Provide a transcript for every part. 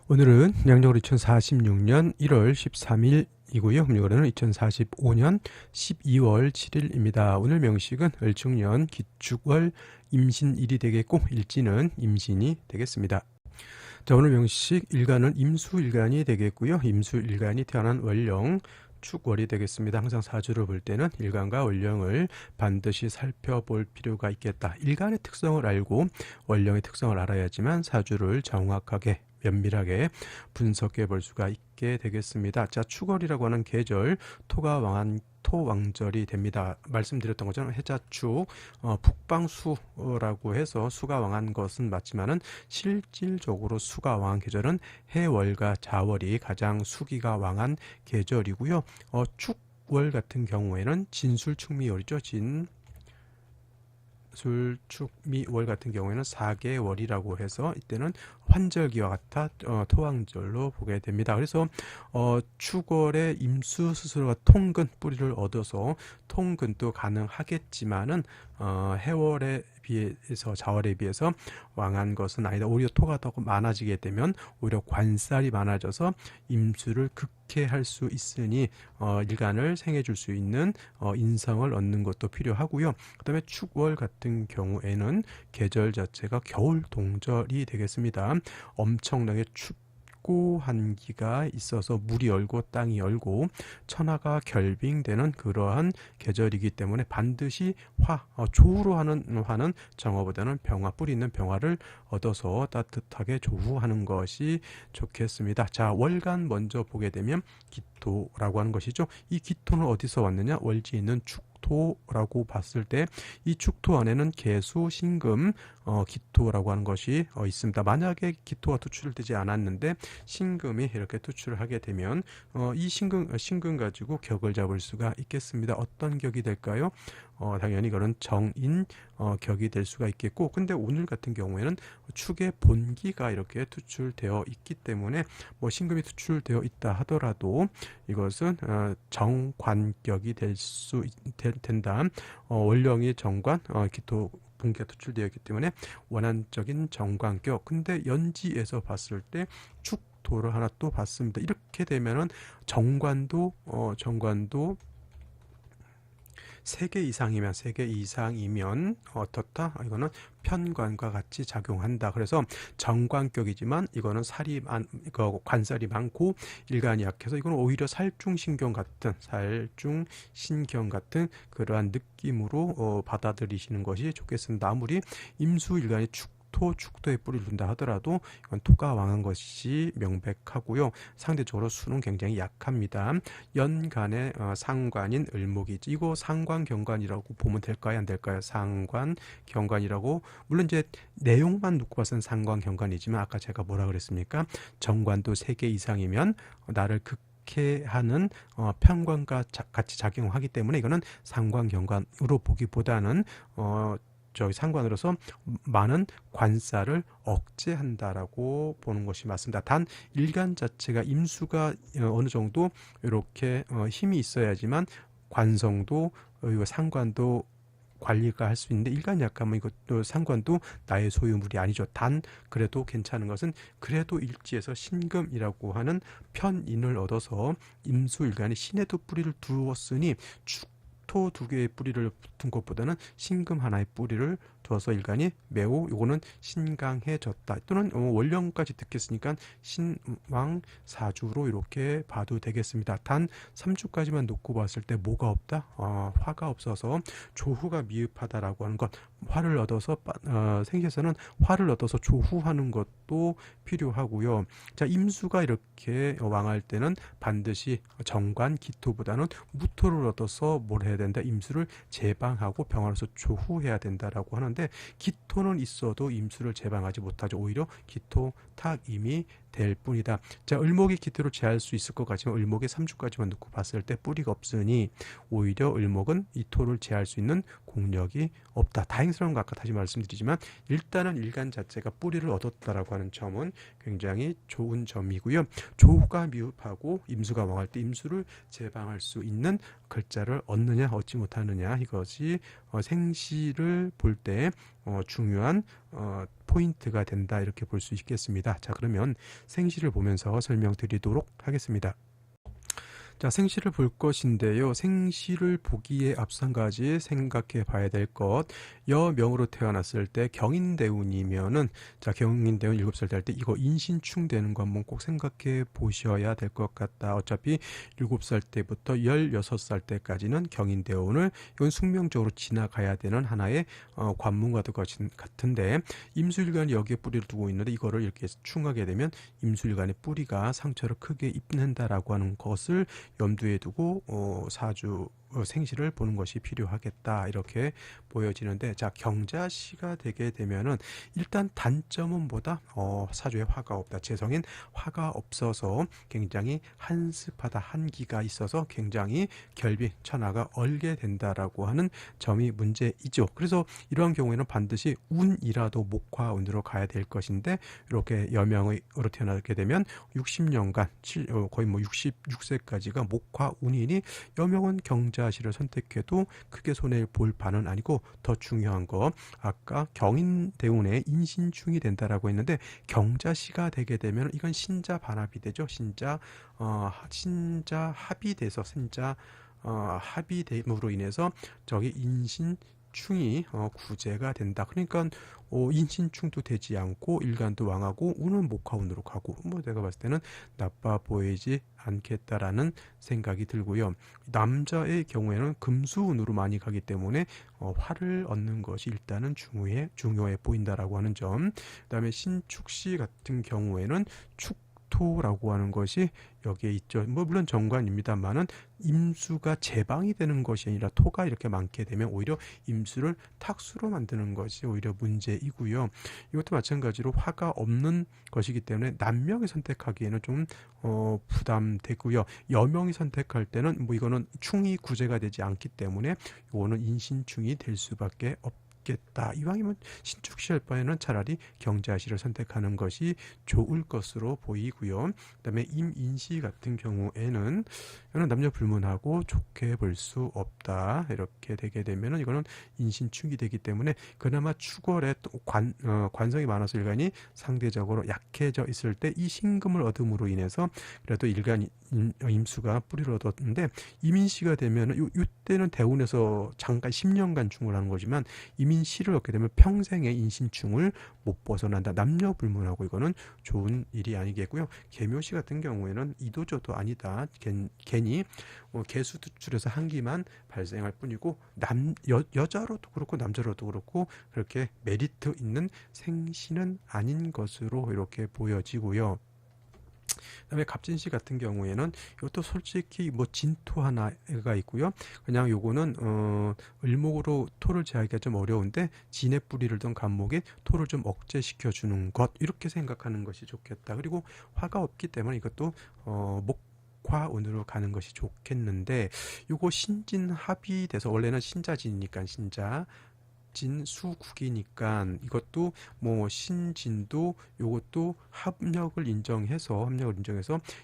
오늘은 양력으로 2046년 1월 13일이고요. 음력으로는 2045년 12월 7일입니다. 오늘 명식은 을축년 기축월 임신일이 되겠고 일지는 임신이 되겠습니다. 자, 오늘 명식 일간은 임수일간이 되겠고요. 임수일간이 태어난 월령 축월이 되겠습니다. 항상 사주를 볼 때는 일간과 월령을 반드시 살펴볼 필요가 있겠다. 일간의 특성을 알고 월령의 특성을 알아야지만 사주를 정확하게 면밀하게 분석해 볼 수가 있게 되겠습니다. 자, 축월이라고 하는 계절, 토가 왕한 토왕절이 됩니다. 말씀드렸던 것처럼 해자축, 북방수라고 해서 수가 왕한 것은 맞지만은 실질적으로 수가 왕한 계절은 해월과 자월이 가장 수기가 왕한 계절이고요. 축월 같은 경우에는 진술축미월이죠. 술축미월 같은 경우에는 4개월이라고 해서 이때는 환절기와 같아 토왕절로 보게 됩니다. 그래서 축월의 임수 스스로가 통근 뿌리를 얻어서 통근도 가능하겠지만은 해월에 비해서 자월에 비해서 왕한 것은 아니다. 오히려 토가 더 많아지게 되면 오히려 관살이 많아져서 임수를 극해할 수 있으니 일간을 생해줄 수 있는 인성을 얻는 것도 필요하고요. 그 다음에 축월 같은 경우에는 계절 자체가 겨울 동절이 되겠습니다. 엄청나게 춥고 한기가 있어서 물이 얼고 땅이 얼고 천하가 결빙되는 그러한 계절이기 때문에 반드시 조후로 하는 화는 정화보다는 병화, 뿌리 있는 병화를 얻어서 따뜻하게 조후하는 것이 좋겠습니다. 자, 월간 먼저 보게 되면 기토라고 하는 것이죠. 이 기토는 어디서 왔느냐? 월지 있는 축토라고 봤을 때 이 축토 안에는 개수, 신금, 기토라고 하는 것이 있습니다. 만약에 기토가 투출되지 않았는데 신금이 이렇게 투출을 하게 되면 이 신금 가지고 격을 잡을 수가 있겠습니다. 어떤 격이 될까요? 당연히 이거는 정인 격이 될 수가 있겠고, 근데 오늘 같은 경우에는 축의 본기가 이렇게 투출되어 있기 때문에 뭐 신금이 투출되어 있다 하더라도 이것은 정관격이 된다. 월령이 정관, 기토 분기가 투출되어 있기 때문에 원한적인 정관격. 근데 연지에서 봤을 때 축토를 하나 또 봤습니다. 이렇게 되면은 정관도 3개 이상이면 어떻다? 이거는 편관과 같이 작용한다. 그래서 정관격이지만 이거는 관살이 많고 일간이 약해서 이거는 오히려 살중신경 같은 그러한 느낌으로 받아들이시는 것이 좋겠습니다. 아무리 임수일간이 축토에 뿌리를 둔다 하더라도 이건 토가 왕한 것이 명백하고요. 상대적으로 수는 굉장히 약합니다. 연간의 상관인 을목이지. 이거 상관경관이라고 보면 될까요? 안 될까요? 상관경관이라고. 물론 이제 내용만 놓고 봐서는 상관경관이지만 아까 제가 뭐라 그랬습니까? 정관도 3개 이상이면 나를 하는 편관과 같이 작용하기 때문에 이거는 상관경관으로 보기보다는 상관으로서 많은 관살을 억제한다라고 보는 것이 맞습니다. 단 일간 자체가 임수가 어느 정도 이렇게 힘이 있어야지만 관성도 상관도 관리가 할 수 있는데 일간이 약하면 이것도 상관도 나의 소유물이 아니죠. 단 그래도 괜찮은 것은 그래도 일지에서 신금이라고 하는 편인을 얻어서 임수일간이 신에도 뿌리를 두었으니 토 2개의 뿌리를 둔 것보다는 신금 하나의 뿌리를 둬서 일간이 매우 요거는 신강해졌다. 또는 월령까지 듣겠으니까 신왕 사주로 이렇게 봐도 되겠습니다. 단 3주까지만 놓고 봤을 때 뭐가 없다? 화가 없어서 조후가 미흡하다라고 하는 것. 화를 얻어서 생시에서는 화를 얻어서 조후하는 것도 필요하고요. 자, 임수가 이렇게 왕할 때는 반드시 정관 기토보다는 무토를 얻어서 뭘 해야 된다? 임수를 제방하고 병화로서 조후해야 된다라고 하는데 기토는 있어도 임수를 제방하지 못하죠. 오히려 기토 탁임이 될 뿐이다. 자, 을목이 기토를 제할 수 있을 것 같지만 을목의 3주까지만 놓고 봤을 때 뿌리가 없으니 오히려 을목은 이 토를 제할 수 있는 공력이 없다. 다행스러운 거 아까 다시 말씀드리지만 일단은 일간 자체가 뿌리를 얻었다라고 하는 점은 굉장히 좋은 점이고요. 조후가 미흡하고 임수가 왕할 때 임수를 제방할 수 있는 글자를 얻느냐 얻지 못하느냐 이것이 생시를 볼 때 중요한 포인트가 된다 이렇게 볼 수 있겠습니다. 자, 그러면 생시를 보면서 설명드리도록 하겠습니다. 자, 생시를 볼 것인데요. 생시를 보기에 앞서 한 가지 생각해 봐야 될 것. 여명으로 태어났을 때 경인대운이면은, 자, 경인대운 7살 때 할 때 이거 인신충 되는 거 한번 꼭 생각해 보셔야 될 것 같다. 어차피 7살 때부터 16살 때까지는 경인대운을 이건 숙명적으로 지나가야 되는 하나의 관문과 같은데, 임수일간이 여기에 뿌리를 두고 있는데 이거를 이렇게 충하게 되면 임수일간의 뿌리가 상처를 크게 입는다라고 하는 것을 염두에 두고 사주 생시를 보는 것이 필요하겠다 이렇게 보여지는데, 자, 경자시가 되게 되면은 일단 단점은 뭐다? 사주에 화가 없다. 재성인 화가 없어서 굉장히 한습하다. 한기가 있어서 굉장히 결비 천하가 얼게 된다라고 하는 점이 문제이죠. 그래서 이러한 경우에는 반드시 운이라도 목화운으로 가야 될 것인데, 이렇게 여명으로 태어나게 되면 60년간 거의 뭐 66세까지가 목화운이니 여명은 경자시를 선택해도 크게 손해 볼 바는 아니고, 더 중요한 거 아까 경인대운에 인신충이 된다라고 했는데 경자시가 되게 되면 이건 신자 반합이 되죠. 신자 합이 돼서 합이 됨으로 인해서 저기 인신충이 구제가 된다. 그러니까 인신충도 되지 않고 일간도 왕하고 운은 목화운으로 가고, 뭐 내가 봤을 때는 나빠 보이지 않겠다라는 생각이 들고요. 남자의 경우에는 금수운으로 많이 가기 때문에 화를 얻는 것이 일단은 중요해 보인다라고 하는 점. 그다음에 신축시 같은 경우에는 축토라고 하는 것이 여기에 있죠. 뭐 물론 정관입니다만은 임수가 제방이 되는 것이 아니라 토가 이렇게 많게 되면 오히려 임수를 탁수로 만드는 것이 오히려 문제이고요. 이것도 마찬가지로 화가 없는 것이기 때문에 남명이 선택하기에는 좀 부담되고요. 여명이 선택할 때는 뭐 이거는 충이 구제가 되지 않기 때문에 이거는 인신충이 될 수밖에 없겠다. 이왕이면 신축시 할 바에는 차라리 경자시를 선택하는 것이 좋을 것으로 보이고요. 그다음에 임인시 같은 경우에는 이거는 남녀 불문하고 좋게 볼 수 없다. 이렇게 되게 되면은 이거는 인신충이 되기 때문에 그나마 추월에 관성이 많아서 일간이 상대적으로 약해져 있을 때 이 신금을 얻음으로 인해서 그래도 일간 임수가 뿌리를 얻었는데, 임인시가 되면 이때는 대운에서 잠깐 10년간 충을 하는 거지만 임인시를 얻게 되면 평생의 인신충을 못 벗어난다. 남녀 불문하고 이거는 좋은 일이 아니겠고요. 계묘시 같은 경우에는 이도저도 아니다. 괜히 개수투출에서 한기만 발생할 뿐이고, 여자로도 그렇고 남자로도 그렇고 그렇게 메리트 있는 생시는 아닌 것으로 이렇게 보여지고요. 그다음에 갑진시 같은 경우에는 이것도 솔직히 뭐 진토 하나가 있고요. 그냥 요거는 을목으로 토를 제하기가 좀 어려운데 진의 뿌리를 둔 간목에 토를 좀 억제시켜 주는 것, 이렇게 생각하는 것이 좋겠다. 그리고 화가 없기 때문에 이것도 목화운으로 가는 것이 좋겠는데, 요거 신진합이 돼서 원래는 신자진이니까 진수국이니까 이것도 뭐 신진도 요것도 합력을 인정해서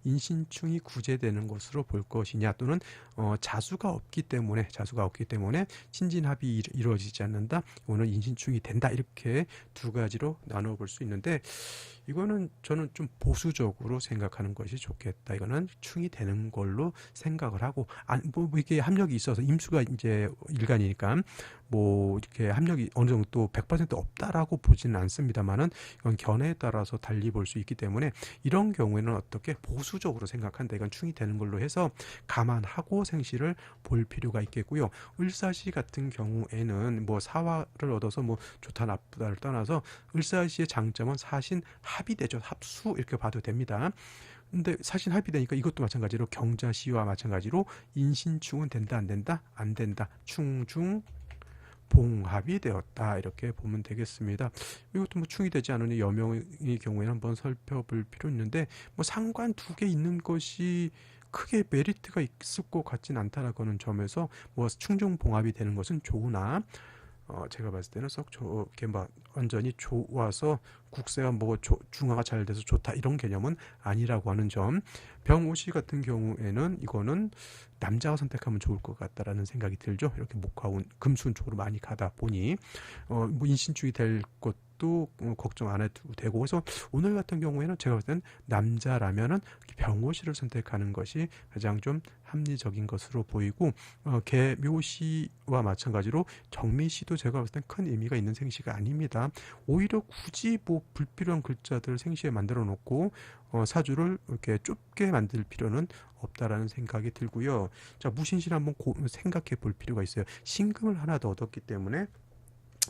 인신충이 구제되는 것으로 볼 것이냐, 또는 자수가 없기 때문에 신진합이 이루어지지 않는다, 이거는 인신충이 된다, 이렇게 두 가지로 나눠 볼 수 있는데, 이거는 저는 좀 보수적으로 생각하는 것이 좋겠다. 이거는 충이 되는 걸로 생각을 하고, 뭐 이게 합력이 있어서 임수가 이제 일간이니까 뭐 이렇게 합력이 어느 정도 100% 없다라고 보지는 않습니다만은 이건 견해에 따라서 달리 볼 수 있기 때문에 이런 경우에는 어떻게 보수적으로 생각한다. 이건 충이 되는 걸로 해서 감안하고 생시를 볼 필요가 있겠고요. 을사시 같은 경우에는 뭐 사화를 얻어서 뭐 좋다 나쁘다를 떠나서 을사시의 장점은 사신 합이 되죠. 합수 이렇게 봐도 됩니다. 근데 사신 합이 되니까 이것도 마찬가지로 경자시와 마찬가지로 인신충은 된다 안 된다? 안 된다. 충중 봉합이 되었다, 이렇게 보면 되겠습니다. 이것도 뭐 충이 되지 않으니 여명의 경우에는 한번 살펴볼 필요 있는데, 뭐 상관 두 개 있는 것이 크게 메리트가 있을 것 같진 않다라고 하는 점에서 뭐 충중 봉합이 되는 것은 좋으나 제가 봤을 때는 저게 막 완전히 좋아서 국세가 뭐 중화가 잘 돼서 좋다 이런 개념은 아니라고 하는 점. 병오시 같은 경우에는 이거는 남자가 선택하면 좋을 것 같다라는 생각이 들죠. 이렇게 목화운 금수운 쪽으로 많이 가다 보니 뭐 인신충이 될 것도 그래도 걱정 안 해도 되고, 그래서 오늘 같은 경우에는 제가 볼 때는 남자라면은 병호시를 선택하는 것이 가장 좀 합리적인 것으로 보이고, 개묘시와 마찬가지로 정미시도 제가 봤을 땐 큰 의미가 있는 생시가 아닙니다. 오히려 굳이 뭐 불필요한 글자들을 생시에 만들어 놓고 사주를 이렇게 좁게 만들 필요는 없다라는 생각이 들고요. 자, 무신시를 한번 생각해 볼 필요가 있어요. 신금을 하나 더 얻었기 때문에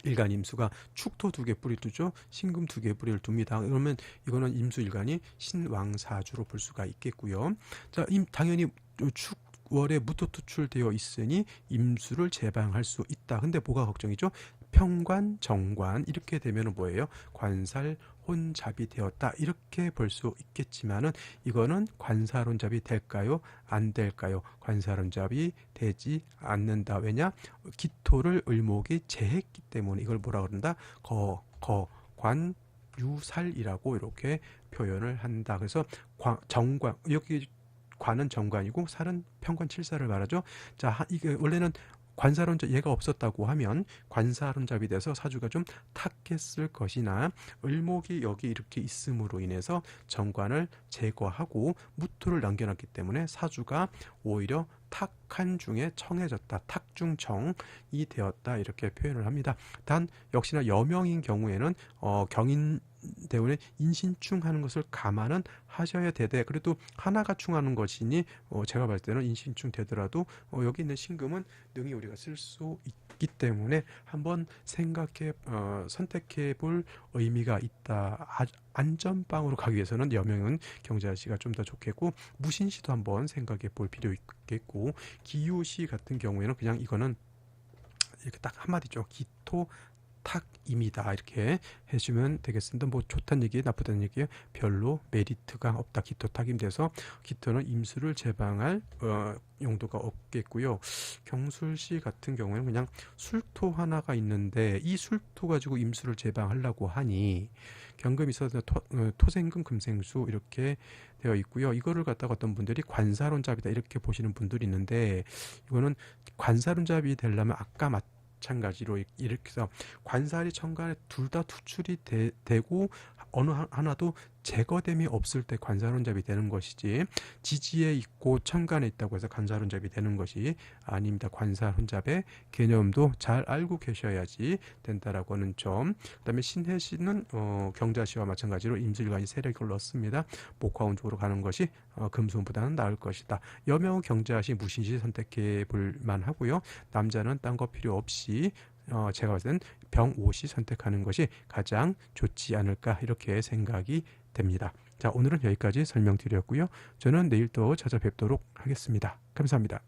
일간 임수가 축토 2개 뿌리를 두죠. 신금 2개 뿌리를 둡니다. 그러면 이거는 임수 일간이 신왕사주로 볼 수가 있겠고요. 자, 당연히 축월에 무토투출되어 있으니 임수를 제방할 수 있다. 근데 뭐가 걱정이죠? 평관, 정관 이렇게 되면은 뭐예요? 관살 혼잡이 되었다. 이렇게 볼 수 있겠지만은 이거는 관살혼잡이 될까요? 안 될까요? 관살혼잡이 되지 않는다. 왜냐? 기토를 을목이 제했기 때문에 이걸 뭐라 그런다? 관 유살이라고 이렇게 표현을 한다. 그래서 정관 여기 관은 정관이고 살은 평관 칠살을 말하죠. 자, 이게 원래는 관사론잡 얘가 없었다고 하면 관사론잡이 돼서 사주가 좀 탁했을 것이나 을목이 여기 이렇게 있음으로 인해서 정관을 제거하고 무토를 남겨놨기 때문에 사주가 오히려 탁한 중에 청해졌다. 탁중청이 되었다. 이렇게 표현을 합니다. 단 역시나 여명인 경우에는 경인 대운에 인신충하는 것을 감안은 하셔야 되되, 그래도 하나가 충하는 것이니 제가 봤을 때는 인신충 되더라도 여기 있는 신금은 능히 우리가 쓸 수 있기 때문에 한번 생각해 선택해 볼 의미가 있다. 안전빵으로 가기 위해서는 여명은 경자시가 좀 더 좋겠고, 무신시도 한번 생각해 볼 필요 있겠고, 기유시 같은 경우에는 그냥 이거는 이렇게 딱 한마디죠. 기토 탁입니다. 이렇게 해주면 되겠습니다. 뭐 좋다는 얘기, 나쁘다는 얘기 별로 메리트가 없다. 기토 탁임 돼서 기토는 임수를 제방할 용도가 없겠고요. 경술시 같은 경우에는 그냥 술토 하나가 있는데 이 술토 가지고 임수를 제방하려고 하니 경금이 있어서 토생금 금생수 이렇게 되어 있고요. 이거를 갖다가 어떤 분들이 관사론잡이다 이렇게 보시는 분들이 있는데, 이거는 관사론잡이 되려면 아까 마찬가지로 이렇게 해서 관살이 천간에 둘 다 투출이 되고 어느 하나도 제거됨이 없을 때 관사론잡이 되는 것이지, 지지에 있고 천간에 있다고 해서 관사론잡이 되는 것이 아닙니다. 관사론잡의 개념도 잘 알고 계셔야지 된다라고 하는 점. 그다음에 신해시는 경자시와 마찬가지로 임술관이 세력을 넣습니다. 목화운 쪽으로 가는 것이 금수운보다는 나을 것이다. 여명은 경자시 무신시 선택해 볼 만하고요. 남자는 딴 거 필요 없이 제가 봤을 땐 병오시 선택하는 것이 가장 좋지 않을까 이렇게 생각이 됩니다. 자, 오늘은 여기까지 설명드렸고요. 저는 내일 또 찾아뵙도록 하겠습니다. 감사합니다.